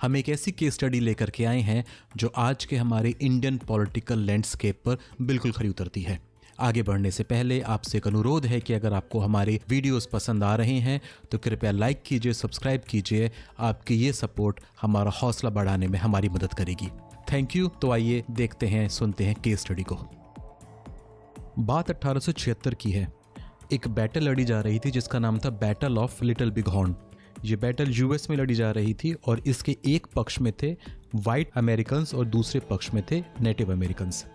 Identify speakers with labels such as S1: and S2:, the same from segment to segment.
S1: हम एक ऐसी केस स्टडी लेकर के आए हैं जो आज के हमारे इंडियन पॉलिटिकल लैंडस्केप पर बिल्कुल खरी उतरती है। आगे बढ़ने से पहले आपसे एक अनुरोध है कि अगर आपको हमारे वीडियोस पसंद आ रहे हैं तो कृपया लाइक कीजिए, सब्सक्राइब कीजिए। आपकी ये सपोर्ट हमारा हौसला बढ़ाने में हमारी मदद करेगी। Thank you. तो आइए देखते हैं, सुनते हैं केस स्टडी को। बात 1876 की है। एक बैटल लड़ी जा रही थी जिसका नाम था battle of little big horn. ये बैटल यूएस में लड़ी जा रही थी और इसके एक पक्ष में थे वाइट अमेरिकन्स और दूसरे पक्ष में थे नेटिव अमेरिकन्स।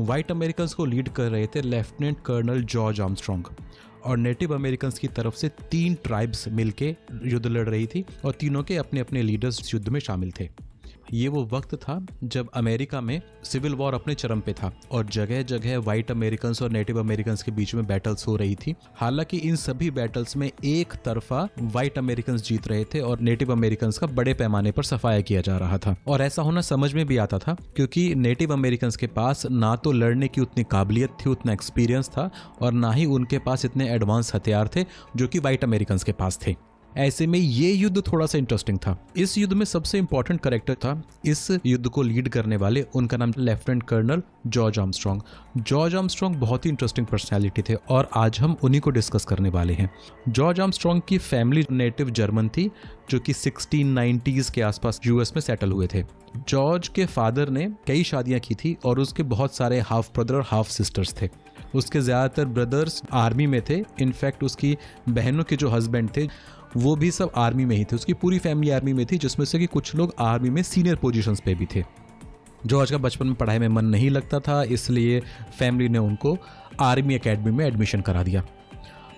S1: वाइट अमेरिकन्स को लीड कर रहे थे लेफ्टिनेंट कर्नल जॉर्ज आर्मस्ट्रॉन्ग और नेटिव अमेरिकन्स की तरफ से 3 ट्राइब्स मिलके युद्ध लड़ रही थी और तीनों के अपने अपने लीडर्स युद्ध में शामिल थे। ये वो वक्त था जब अमेरिका में सिविल वॉर अपने चरम पे था और जगह जगह वाइट अमेरिकन्स और नेटिव अमेरिकन्स के बीच में बैटल्स हो रही थी। हालांकि इन सभी बैटल्स में एक तरफा वाइट अमेरिकन्स जीत रहे थे और नेटिव अमेरिकन्स का बड़े पैमाने पर सफाया किया जा रहा था। और ऐसा होना समझ में भी आता था क्योंकि नेटिव अमेरिकन्स के पास ना तो लड़ने की उतनी काबिलियत थी, उतना एक्सपीरियंस था और ना ही उनके पास इतने एडवांस हथियार थे जो कि वाइट अमेरिकन्स के पास थे। ऐसे में ये युद्ध थोड़ा सा इंटरेस्टिंग था। इस युद्ध में सबसे इंपॉर्टेंट कैरेक्टर था इस युद्ध को लीड करने वाले, उनका नाम lieutenant colonel George Armstrong. George Armstrong बहुत ही इंटरेस्टिंग पर्सनैलिटी थे और आज हम उन्हीं को डिस्कस करने वाले हैं। जॉर्ज आर्मस्ट्रॉन्ग की फैमिली नेटिव जर्मन थी जो कि 1690s के आसपास यूएस में सेटल हुए थे। जॉर्ज के फादर ने कई शादियां की थी और उसके बहुत सारे हाफ ब्रदर और हाफ सिस्टर्स थे। उसके ज़्यादातर ब्रदर्स आर्मी में थे। इनफैक्ट उसकी बहनों के जो हस्बैंड थे वो भी सब आर्मी में ही थे। उसकी पूरी फैमिली आर्मी में थी जिसमें से कि कुछ लोग आर्मी में सीनियर पोजीशंस पे भी थे। जॉर्ज का बचपन में पढ़ाई में मन नहीं लगता था, इसलिए फैमिली ने उनको आर्मी एकेडमी में एडमिशन करा दिया।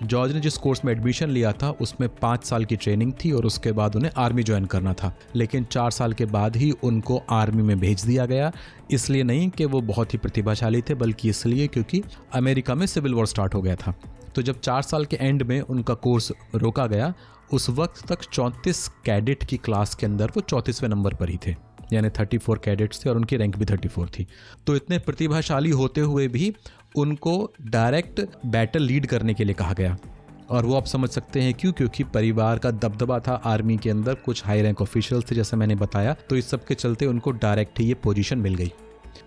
S1: जॉर्ज ने जिस कोर्स में एडमिशन लिया था उसमें 5 साल की ट्रेनिंग थी और उसके बाद उन्हें आर्मी ज्वाइन करना था। लेकिन 4 साल के बाद ही उनको आर्मी में भेज दिया गया। इसलिए नहीं कि वो बहुत ही प्रतिभाशाली थे, बल्कि इसलिए क्योंकि अमेरिका में सिविल वॉर स्टार्ट हो गया था। तो जब 4 साल के एंड में उनका कोर्स रोका गया, उस वक्त तक 34 कैडेट की क्लास के अंदर वो 34वें नंबर पर ही थे, यानी 34 कैडेट्स थे और उनकी रैंक भी 34 थी। तो इतने प्रतिभाशाली होते हुए भी उनको डायरेक्ट बैटल लीड करने के लिए कहा गया। और वो आप समझ सकते हैं क्यों, क्योंकि परिवार का दबदबा था आर्मी के अंदर, कुछ हाई रैंक ऑफिशियल्स थे जैसे मैंने बताया, तो इस सब के चलते उनको डायरेक्ट ही ये पोजीशन मिल गई।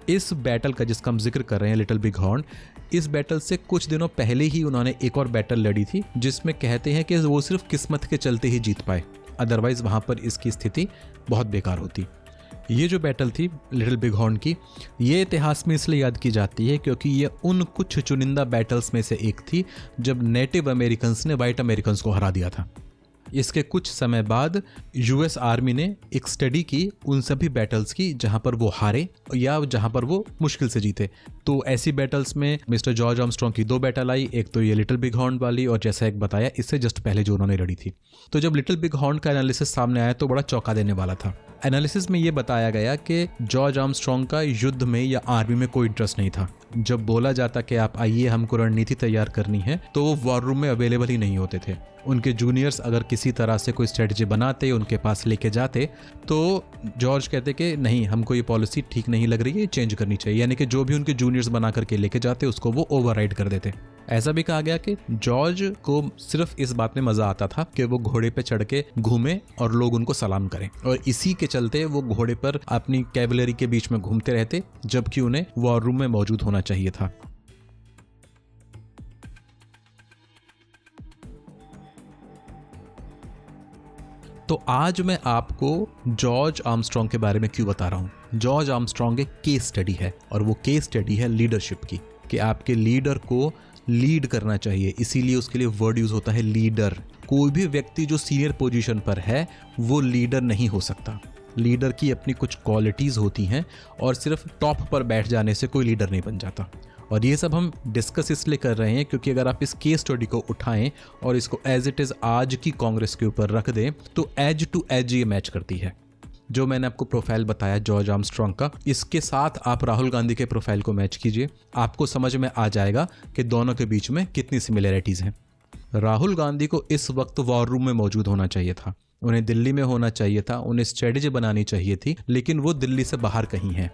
S1: इस बैटल का जिसका हम जिक्र कर रहे हैं लिटिल बिग हॉर्न, इस बैटल से कुछ दिनों पहले ही उन्होंने एक और बैटल लड़ी थी जिसमें कहते हैं कि वो सिर्फ किस्मत के चलते ही जीत पाए, अदरवाइज वहां पर इसकी स्थिति बहुत बेकार होती। ये जो बैटल थी लिटिल बिग हॉर्न की, ये इतिहास में इसलिए याद की जाती है क्योंकि ये उन कुछ चुनिंदा बैटल्स में से एक थी जब नेटिव अमेरिकन्स ने वाइट अमेरिकन्स को हरा दिया था। इसके कुछ समय बाद यूएस आर्मी ने एक स्टडी की उन सभी बैटल्स की जहां पर वो हारे या जहां पर वो मुश्किल से जीते। तो ऐसी बैटल्स में मिस्टर जॉर्ज आर्मस्ट्रॉन्ग की 2 बैटल आई, एक तो ये लिटिल बिग हॉर्न वाली और जैसा एक बताया इससे जस्ट पहले जो उन्होंने लड़ी थी। तो जब लिटिल बिग हॉर्न का एनालिसिस सामने आया तो बड़ा चौंका देने वाला था। एनालिसिस में ये बताया गया कि जॉर्ज आर्मस्ट्रॉन्ग का युद्ध में या आर्मी में कोई इंटरेस्ट नहीं था। जब बोला जाता कि आप आइए हमको रणनीति तैयार करनी है तो वो वॉर रूम में अवेलेबल ही नहीं होते थे। उनके जूनियर्स अगर किसी तरह से कोई स्ट्रेटजी बनाते, उनके पास लेके जाते, तो जॉर्ज कहते कि नहीं, हमको ये पॉलिसी ठीक नहीं लग रही है, चेंज करनी चाहिए। यानी कि जो भी उनके जूनियर्स बना करके लेके जाते उसको वो ओवरराइड कर देते। ऐसा भी कहा गया कि जॉर्ज को सिर्फ इस बात में मजा आता था कि वो घोड़े पे चढ़ के घूमे और लोग उनको सलाम करें, और इसी के चलते वो घोड़े पर अपनी कैवलरी के बीच में घूमते रहते जबकि उन्हें वॉर रूम में मौजूद होना चाहिए था। तो आज मैं आपको जॉर्ज आर्मस्ट्रॉन्ग के बारे में क्यों बता रहा हूं। जॉर्ज आर्मस्ट्रॉन्ग एक केस स्टडी है और वो केस स्टडी है लीडरशिप की, कि आपके लीडर को लीड करना चाहिए। इसीलिए उसके लिए वर्ड यूज होता है लीडर। कोई भी व्यक्ति जो सीनियर पोजीशन पर है वो लीडर नहीं हो सकता। लीडर की अपनी कुछ क्वालिटीज होती हैं और सिर्फ टॉप पर बैठ जाने से कोई लीडर नहीं बन जाता। और ये सब हम डिस्कस इसलिए कर रहे हैं क्योंकि अगर आप इस केस स्टडी को उठाएं और इसको एज इट इज आज की कांग्रेस के ऊपर रख दें तो एज टू एज ये मैच करती है। जो मैंने आपको प्रोफाइल बताया जॉर्ज आर्मस्ट्रॉन्ग का, इसके साथ आप राहुल गांधी के प्रोफाइल को मैच कीजिए, आपको समझ में आ जाएगा कि दोनों के बीच में कितनी सिमिलरिटीज हैं। राहुल गांधी को इस वक्त वॉर रूम में मौजूद होना चाहिए था, उन्हें दिल्ली में होना चाहिए था, उन्हें स्ट्रेटेजी बनानी चाहिए थी, लेकिन वो दिल्ली से बाहर कहीं हैं।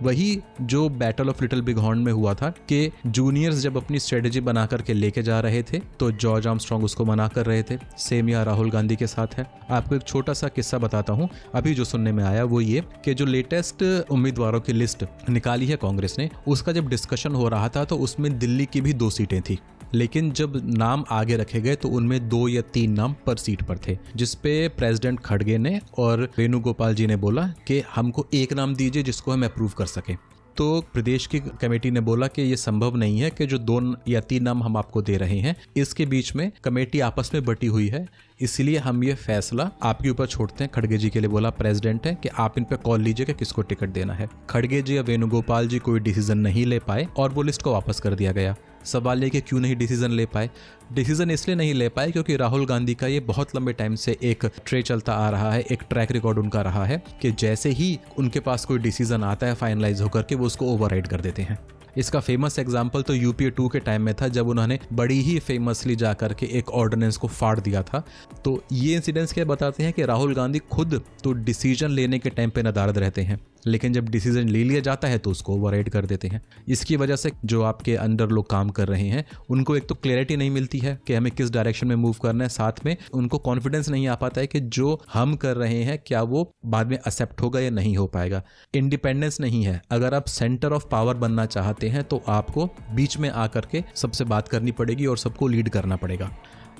S1: वही जो battle of little big horn में हुआ था कि जूनियर्स जब अपनी स्ट्रेटेजी बना करके लेके जा रहे थे तो जॉर्ज आर्मस्ट्रॉन्ग उसको मना कर रहे थे। सेम यहाँ राहुल गांधी के साथ है। आपको एक छोटा सा किस्सा बताता हूँ अभी जो सुनने में आया, वो ये कि जो लेटेस्ट उम्मीदवारों की लिस्ट निकाली है कांग्रेस ने, उसका जब डिस्कशन हो रहा था तो उसमें दिल्ली की भी 2 सीटें थी, लेकिन जब नाम आगे रखे गए तो उनमें 2 या 3 नाम पर सीट पर थे, जिसपे प्रेसिडेंट खड़गे ने और वेणुगोपाल जी ने बोला कि हमको एक नाम दीजिए जिसको हम अप्रूव कर सकें। तो प्रदेश की कमेटी ने बोला कि ये संभव नहीं है कि जो 2 या 3 नाम हम आपको दे रहे हैं इसके बीच में कमेटी आपस में बटी हुई है, इसलिए हम ये फैसला आपके ऊपर छोड़ते हैं। खड़गे जी के लिए बोला प्रेसिडेंट है कि आप इन पे कॉल लीजिए कि किसको टिकट देना है। खड़गे जी या वेणुगोपाल जी कोई डिसीजन नहीं ले पाए और वो लिस्ट को वापस कर दिया गया। सवाल ये कि क्यों नहीं डिसीजन ले पाए। डिसीजन इसलिए नहीं ले पाए क्योंकि राहुल गांधी का ये बहुत लंबे टाइम से एक ट्रे चलता आ रहा है, एक ट्रैक रिकॉर्ड उनका रहा है कि जैसे ही उनके पास कोई डिसीजन आता है फाइनलाइज होकर के वो उसको ओवरराइड कर देते हैं। इसका फेमस एग्जाम्पल तो यूपीए 2 के टाइम में था जब उन्होंने बड़ी ही फेमसली जाकर के एक ऑर्डिनेंस को फाड़ दिया था। तो ये इंसिडेंट्स क्या बताते हैं कि राहुल गांधी खुद तो डिसीजन लेने के टाइम पे नदारद रहते हैं, लेकिन जब डिसीजन ले लिया जाता है तो उसको ओवरराइड कर देते हैं। इसकी वजह से जो आपके अंडर लोग काम कर रहे हैं उनको एक तो क्लैरिटी नहीं मिलती है कि हमें किस डायरेक्शन में मूव करना है, साथ में उनको कॉन्फिडेंस नहीं आ पाता है कि जो हम कर रहे हैं क्या वो बाद में एक्सेप्ट होगा या नहीं हो पाएगा। इंडिपेंडेंस नहीं है। अगर आप सेंटर ऑफ पावर बनना चाहते हैं तो आपको बीच में आकर के सबसे बात करनी पड़ेगी और सबको लीड करना पड़ेगा।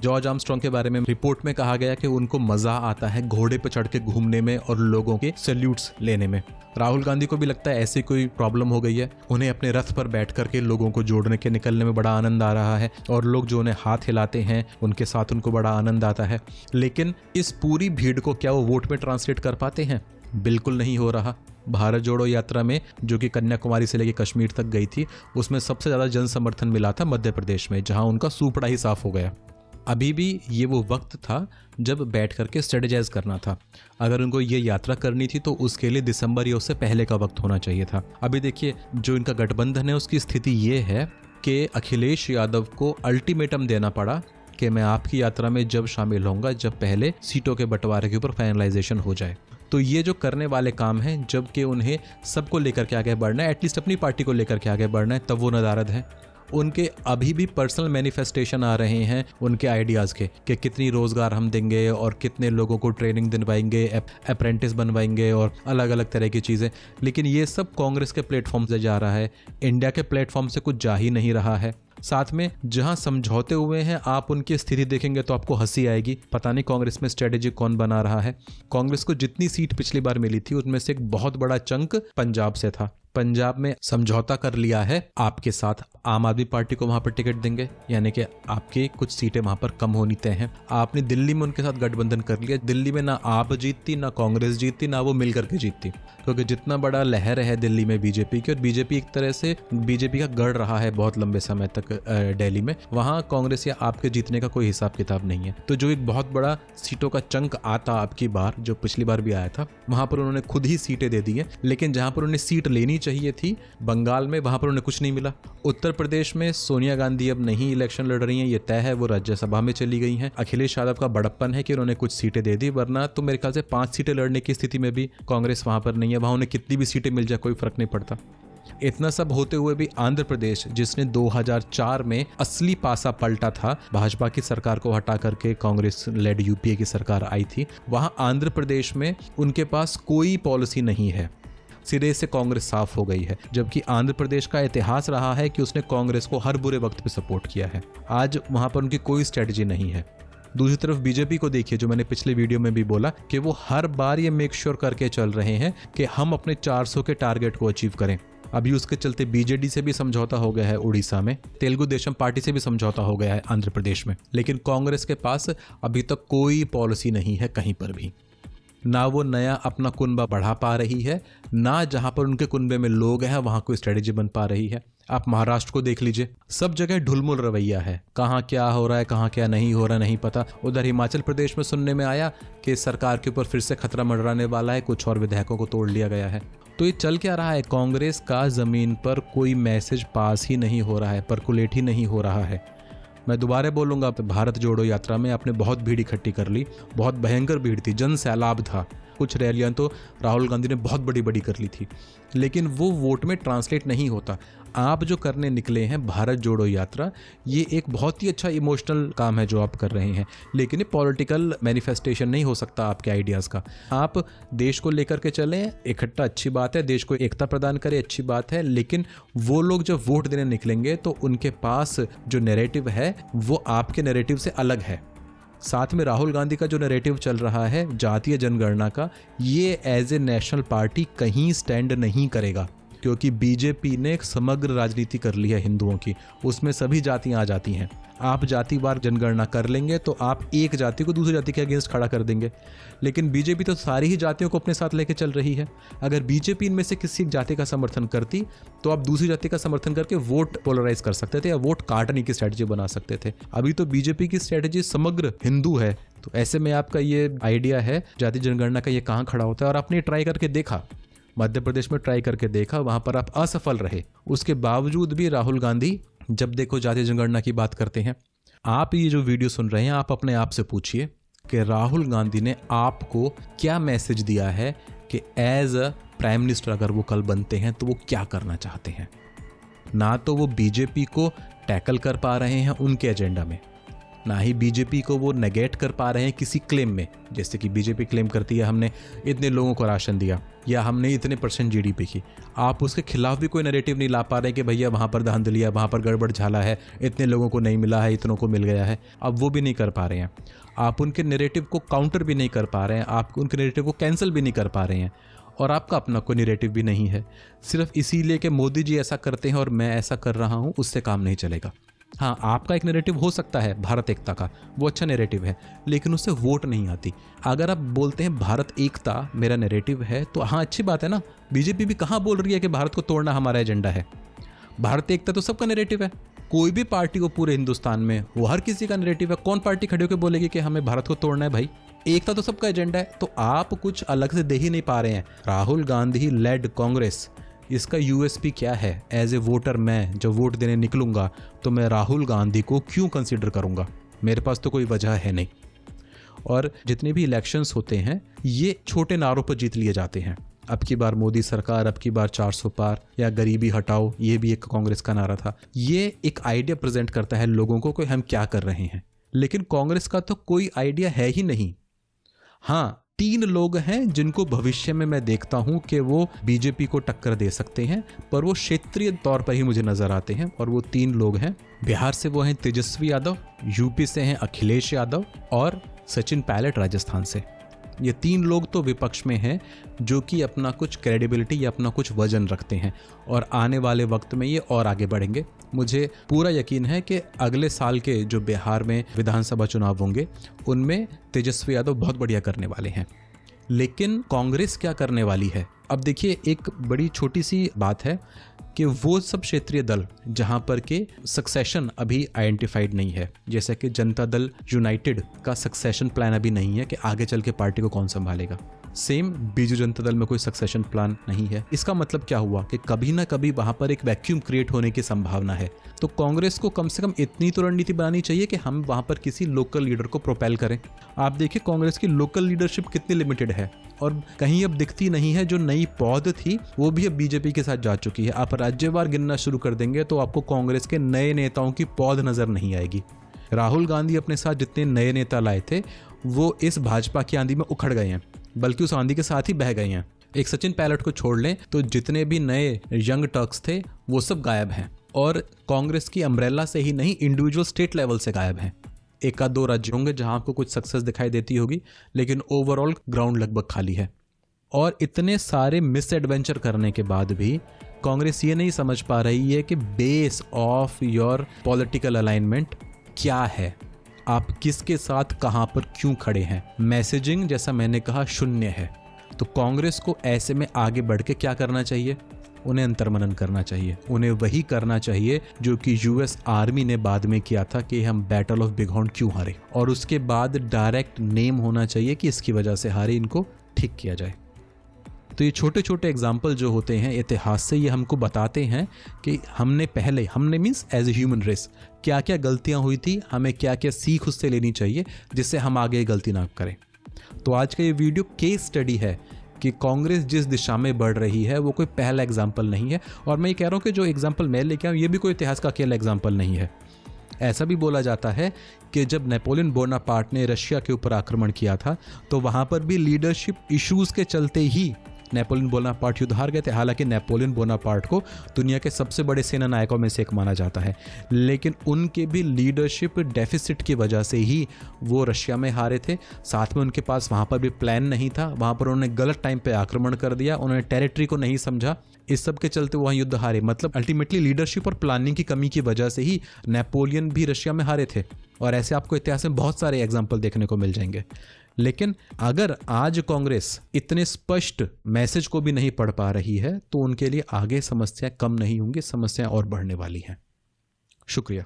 S1: जॉर्ज आर्मस्ट्रॉन्ग के बारे में रिपोर्ट में कहा गया कि उनको मजा आता है घोड़े पर चढ़ के घूमने में और लोगों के सैल्यूट्स लेने में। राहुल गांधी को भी लगता है ऐसी कोई प्रॉब्लम हो गई है, उन्हें अपने रथ पर बैठ करके लोगों को जोड़ने के निकलने में बड़ा आनंद आ रहा है और लोग जो उन्हें हाथ हिलाते हैं उनके साथ उनको बड़ा आनंद आता है। लेकिन इस पूरी भीड़ को क्या वो वोट में ट्रांसलेट कर पाते हैं? बिल्कुल नहीं हो रहा। भारत जोड़ो यात्रा में जो कि कन्याकुमारी से लेकर कश्मीर तक गई थी, उसमें सबसे ज़्यादा जन समर्थन मिला था मध्य प्रदेश में, जहां उनका सूपड़ा ही साफ हो गया। अभी भी ये वो वक्त था जब बैठ करके स्ट्रेटेजाइज करना था। अगर उनको ये यात्रा करनी थी तो उसके लिए दिसंबर या उससे पहले का वक्त होना चाहिए था। अभी देखिए जो इनका गठबंधन है उसकी स्थिति ये है कि अखिलेश यादव को अल्टीमेटम देना पड़ा कि मैं आपकी यात्रा में जब शामिल होऊंगा जब पहले सीटों के बंटवारे के ऊपर फाइनलाइजेशन हो जाए। तो ये जो करने वाले काम हैं, जबकि उन्हें सबको लेकर के आगे बढ़ना है, एटलीस्ट अपनी पार्टी को लेकर के आगे बढ़ना है, तब वो नदारद है। उनके अभी भी पर्सनल मैनिफेस्टेशन आ रहे हैं उनके आइडियाज़ के कि कितनी रोज़गार हम देंगे और कितने लोगों को ट्रेनिंग दिलवाएंगे, अप्रेंटिस बनवाएंगे और अलग अलग तरह की चीज़ें। लेकिन ये सब कांग्रेस के प्लेटफॉर्म से जा रहा है, इंडिया के प्लेटफॉर्म से कुछ जा ही नहीं रहा है। साथ में जहां समझौते हुए हैं आप उनकी स्थिति देखेंगे तो आपको हंसी आएगी। पता नहीं कांग्रेस में स्ट्रेटेजी कौन बना रहा है। कांग्रेस को जितनी सीट पिछली बार मिली थी उनमें से एक बहुत बड़ा चंक पंजाब से था। पंजाब में समझौता कर लिया है आपके साथ, आम आदमी पार्टी को वहां पर टिकट देंगे, यानी कि आपकी कुछ सीटें वहां पर कम होनी तय हैं। आपने दिल्ली में उनके साथ गठबंधन कर लिया। दिल्ली में ना आप जीतती, ना कांग्रेस जीतती, ना वो मिल करके जीतती, क्योंकि जितना बड़ा लहर है दिल्ली में बीजेपी की, और बीजेपी एक तरह से बीजेपी का गढ़ रहा है बहुत लंबे समय तक दिल्ली में, वहां कांग्रेस या आपके जीतने का कोई हिसाब किताब नहीं है। तो जो एक बहुत बड़ा सीटों का चंक आता आपकी बार, जो पिछली बार भी आया था, वहां पर उन्होंने खुद ही सीटें दे दी है। लेकिन जहां पर उन्हें सीट लेनी चाहिए थी बंगाल में, वहां पर उन्हें कुछ नहीं मिला। उत्तर प्रदेश में सोनिया गांधी अब नहीं इलेक्शन लड़ रही हैं, ये तय है, वो राज्यसभा में चली गई हैं। अखिलेश यादव का बड़प्पन है कि उन्होंने कुछ सीटें दे दी, वरना तो मेरे ख्याल से 5 सीटें लड़ने की स्थिति में भी कांग्रेस वहां पर नहीं है। वहां उन्हें कितनी भी सीटें मिल जाए कोई फर्क नहीं पड़ता। इतना सब होते हुए भी आंध्र प्रदेश, जिसने 2004 में असली पासा पलटा था, भाजपा की सरकार को हटा करके कांग्रेस लेड यूपीए की सरकार आई थी, वहां आंध्र प्रदेश में उनके पास कोई पॉलिसी नहीं है, सिरे से कांग्रेस साफ हो गई है। जबकि आंध्र प्रदेश का इतिहास रहा है कि उसने कांग्रेस को हर बुरे वक्त पे सपोर्ट किया है। आज वहां पर उनकी कोई स्ट्रेटजी नहीं है। दूसरी तरफ बीजेपी को देखिए, जो मैंने पिछले वीडियो में भी बोला कि वो हर बार ये मेक श्योर करके चल रहे हैं कि हम अपने 400 के टारगेट को अचीव करें। अभी उसके चलते बीजेडी से भी समझौता हो गया है उड़ीसा में, तेलुगु देशम पार्टी से भी समझौता हो गया है आंध्र प्रदेश में। लेकिन कांग्रेस के पास अभी तक कोई पॉलिसी नहीं है कहीं पर भी। ना वो नया अपना कुनबा बढ़ा पा रही है, ना जहां पर उनके कुनबे में लोग हैं वहां कोई स्ट्रेटेजी बन पा रही है। आप महाराष्ट्र को देख लीजिए, सब जगह ढुलमुल रवैया है, कहाँ क्या हो रहा है, कहाँ क्या नहीं हो रहा नहीं पता। उधर हिमाचल प्रदेश में सुनने में आया कि सरकार के ऊपर फिर से खतरा मंडराने वाला है, कुछ और विधायकों को तोड़ लिया गया है। तो ये चल क्या रहा है? कांग्रेस का जमीन पर कोई मैसेज पास ही नहीं हो रहा है, परकुलेट ही नहीं हो रहा है। मैं दोबारा बोलूंगा, भारत जोड़ो यात्रा में आपने बहुत भीड़ इकट्ठी कर ली, बहुत भयंकर भीड़ थी, जन सैलाब था। कुछ रैलियां तो राहुल गांधी ने बहुत बड़ी बड़ी कर ली थी, लेकिन वो वोट में ट्रांसलेट नहीं होता। आप जो करने निकले हैं भारत जोड़ो यात्रा, ये एक बहुत ही अच्छा इमोशनल काम है जो आप कर रहे हैं, लेकिन ये पॉलिटिकल मैनिफेस्टेशन नहीं हो सकता आपके आइडियाज़ का। आप देश को लेकर के चलें इकट्ठा, अच्छी बात है, देश को एकता प्रदान करें, अच्छी बात है, लेकिन वो लोग जब वोट देने निकलेंगे तो उनके पास जो नैरेटिव है वो आपके नैरेटिव से अलग है। साथ में राहुल गांधी का जो नैरेटिव चल रहा है जातीय जनगणना का, ये एज ए नेशनल पार्टी कहीं स्टैंड नहीं करेगा, क्योंकि बीजेपी ने एक समग्र राजनीति कर ली है हिंदुओं की, उसमें सभी जातियां आ जाती हैं। आप जातिवार जनगणना कर लेंगे तो आप एक जाति को दूसरी जाति के अगेंस्ट खड़ा कर देंगे, लेकिन बीजेपी तो सारी ही जातियों को अपने साथ लेके चल रही है। अगर बीजेपी इनमें से किसी जाति का समर्थन करती तो आप दूसरी जाति का समर्थन करके वोट पोलराइज कर सकते थे या वोट काटने की स्ट्रैटेजी बना सकते थे। अभी तो बीजेपी की स्ट्रैटेजी समग्र हिंदू है, तो ऐसे में आपका ये आइडिया है जाति जनगणना का, ये कहाँ खड़ा होता है। और आपने ट्राई करके देखा, मध्य प्रदेश में ट्राई करके देखा, वहां पर आप असफल रहे। उसके बावजूद भी राहुल गांधी जब देखो जातीय जनगणना की बात करते हैं। आप ये जो वीडियो सुन रहे हैं, आप अपने आप से पूछिए कि राहुल गांधी ने आपको क्या मैसेज दिया है कि एज अ प्राइम मिनिस्टर अगर वो कल बनते हैं तो वो क्या करना चाहते हैं। ना तो वो बीजेपी को टैकल कर पा रहे हैं उनके एजेंडा में, ना ही बीजेपी को वो नेगेट कर पा रहे हैं किसी क्लेम में। जैसे कि बीजेपी क्लेम करती है हमने इतने लोगों को राशन दिया या हमने इतने % जीडीपी की, आप उसके खिलाफ भी कोई नैरेटिव नहीं ला पा रहे कि भैया वहाँ पर धांधली है, वहाँ पर गड़बड़ झाला है, इतने लोगों को नहीं मिला है, इतनों को मिल गया है। अब वो भी नहीं कर पा रहे हैं, आप उनके नैरेटिव को काउंटर भी नहीं कर पा रहे हैं, आप उनके नैरेटिव को कैंसिल भी नहीं कर पा रहे हैं, और आपका अपना कोई नैरेटिव भी नहीं है। सिर्फ इसीलिए कि मोदी जी ऐसा करते हैं और मैं ऐसा कर रहा हूँ, उससे काम नहीं चलेगा। हाँ, आपका एक नैरेटिव हो सकता है भारत एकता का, वो अच्छा नैरेटिव है, लेकिन उससे वोट नहीं आती। अगर आप बोलते हैं भारत एकता मेरा नैरेटिव है, तो हाँ अच्छी बात है ना। बीजेपी भी कहाँ बोल रही है कि भारत को तोड़ना हमारा एजेंडा है। भारत एकता तो सबका नैरेटिव है, कोई भी पार्टी को पूरे हिंदुस्तान में वो हर किसी का नैरेटिव है। कौन पार्टी खड़े होकर बोलेगी कि हमें भारत को तोड़ना है? भाई एकता तो सबका एजेंडा है। तो आप कुछ अलग से दे ही नहीं पा रहे हैं। राहुल गांधी लेड कांग्रेस, इसका यूएसपी क्या है? एज ए वोटर मैं जब वोट देने निकलूंगा तो मैं राहुल गांधी को क्यों कंसीडर करूंगा? मेरे पास तो कोई वजह है नहीं। और जितने भी इलेक्शंस होते हैं ये छोटे नारों पर जीत लिए जाते हैं। अब की बार मोदी सरकार, अब की बार 400 पार या गरीबी हटाओ, ये भी एक कांग्रेस का नारा था। ये एक आइडिया प्रेजेंट करता है लोगों को कि हम क्या कर रहे हैं, लेकिन कांग्रेस का तो कोई आइडिया है ही नहीं। हाँ, 3 लोग हैं जिनको भविष्य में मैं देखता हूं कि वो बीजेपी को टक्कर दे सकते हैं, पर वो क्षेत्रीय तौर पर ही मुझे नजर आते हैं। और वो 3 लोग हैं, बिहार से वो हैं तेजस्वी यादव, यूपी से हैं अखिलेश यादव और सचिन पायलट राजस्थान से। ये 3 लोग तो विपक्ष में हैं जो कि अपना कुछ क्रेडिबिलिटी या अपना कुछ वजन रखते हैं, और आने वाले वक्त में ये और आगे बढ़ेंगे। मुझे पूरा यकीन है कि अगले साल के जो बिहार में विधानसभा चुनाव होंगे उनमें तेजस्वी यादव बहुत बढ़िया करने वाले हैं। लेकिन कांग्रेस क्या करने वाली है? अब देखिए, एक बड़ी छोटी सी बात है कि वो सब क्षेत्रीय दल जहां पर के सक्सेशन अभी आइडेंटिफाइड नहीं है, जैसे कि जनता दल यूनाइटेड का सक्सेशन प्लान अभी नहीं है कि आगे चल के पार्टी को कौन संभालेगा। सेम बीजू जनता दल में कोई सक्सेशन प्लान नहीं है। इसका मतलब क्या हुआ कि कभी ना कभी वहां पर एक वैक्यूम क्रिएट होने की संभावना है। तो कांग्रेस को कम से कम इतनी तो रणनीति बनानी चाहिए कि हम वहां पर किसी लोकल लीडर को प्रोपेल करें। आप देखिए कांग्रेस की लोकल लीडरशिप कितनी लिमिटेड है और कहीं अब दिखती नहीं है। जो नई पौध थी वो भी अब बीजेपी के साथ जा चुकी है। आप राज्यवार गिनना शुरू कर देंगे तो आपको कांग्रेस के नए नेताओं की पौध नजर नहीं आएगी। राहुल गांधी अपने साथ जितने नए नेता लाए थे वो इस भाजपा की आंधी में उखड़ गए हैं, बल्कि उस आंधी के साथ ही बह गए हैं। एक सचिन पायलट को छोड़ लें तो जितने भी नए यंग टर्क्स थे वो सब गायब हैं, और कांग्रेस की अम्ब्रेला से ही नहीं, इंडिविजुअल स्टेट लेवल से गायब हैं। 1-2 राज्य होंगे जहां आपको कुछ सक्सेस दिखाई देती होगी, लेकिन ओवरऑल ग्राउंड लगभग खाली है। और इतने सारे मिस एडवेंचर करने के बाद भी कांग्रेस ये नहीं समझ पा रही है कि base of your political alignment क्या है, आप किसके साथ कहां पर क्यों खड़े हैं। मैसेजिंग जैसा मैंने कहा शून्य है। तो कांग्रेस को ऐसे में आगे बढ़ के क्या करना चाहिए? उन्हें अंतर्मनन करना चाहिए। उन्हें वही करना चाहिए जो कि यूएस आर्मी ने बाद में किया था कि हम बैटल ऑफ बिगहॉर्न क्यों हारे, और उसके बाद डायरेक्ट नेम होना चाहिए कि इसकी वजह से हारे, इनको ठीक किया जाए। तो ये छोटे छोटे एग्जाम्पल जो होते हैं इतिहास से, ये हमको बताते हैं कि हमने means as a human race क्या क्या गलतियां हुई थी, हमें क्या क्या सीख उससे लेनी चाहिए जिससे हम आगे गलती ना करें। तो आज का ये वीडियो केस स्टडी है कि कांग्रेस जिस दिशा में बढ़ रही है वो कोई पहला एग्जाम्पल नहीं है। और मैं ये कह रहा हूँ कि जो एग्जाम्पल मैं लेके आऊँ ये भी कोई इतिहास का अकेला एग्जाम्पल नहीं है। ऐसा भी बोला जाता है कि जब नेपोलियन बोनापार्ट ने रशिया के ऊपर आक्रमण किया था तो वहाँ पर भी लीडरशिप इश्यूज़ के चलते ही नेपोलियन बोनापार्ट युद्ध हार गए थे। हालांकि नेपोलियन बोनापार्ट को दुनिया के सबसे बड़े सेना नायकों में से एक माना जाता है, लेकिन उनके भी लीडरशिप डेफिसिट की वजह से ही वो रशिया में हारे थे। साथ में उनके पास वहाँ पर भी प्लान नहीं था, वहाँ पर उन्होंने गलत टाइम पे आक्रमण कर दिया, उन्होंने टेरिटरी को नहीं समझा। इस सब के चलते वहाँ युद्ध हारे। मतलब अल्टीमेटली लीडरशिप और प्लानिंग की कमी की वजह से ही नेपोलियन भी रशिया में हारे थे। और ऐसे आपको इतिहास में बहुत सारे एग्जाम्पल देखने को मिल जाएंगे। लेकिन अगर आज कांग्रेस इतने स्पष्ट मैसेज को भी नहीं पढ़ पा रही है तो उनके लिए आगे समस्याएं कम नहीं होंगी, समस्याएं और बढ़ने वाली हैं। शुक्रिया।